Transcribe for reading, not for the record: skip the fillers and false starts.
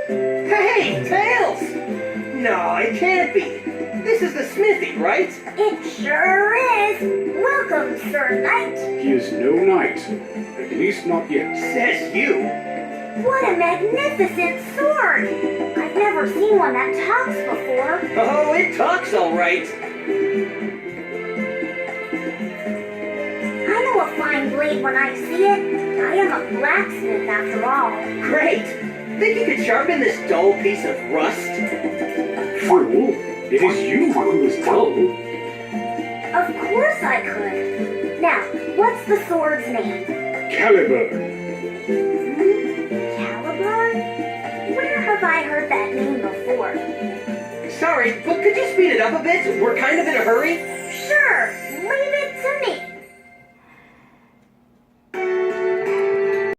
Hey, Tails! No, it can't be. This is the smithy, right? It sure is. Welcome, Sir Knight. He is no knight. At least not yet. Says you. What a magnificent sword! I've never seen one that talks before. Oh, it talks all right. I know a fine blade when I see it. I am a blacksmith after all. Great. Think you could sharpen this dull piece of rust? Fool, it is you who is dull. Of course I could. Now, what's the sword's name? Caliber. Caliber? Where have I heard that name before? Sorry, but could you speed it up a bit? We're kind of in a hurry.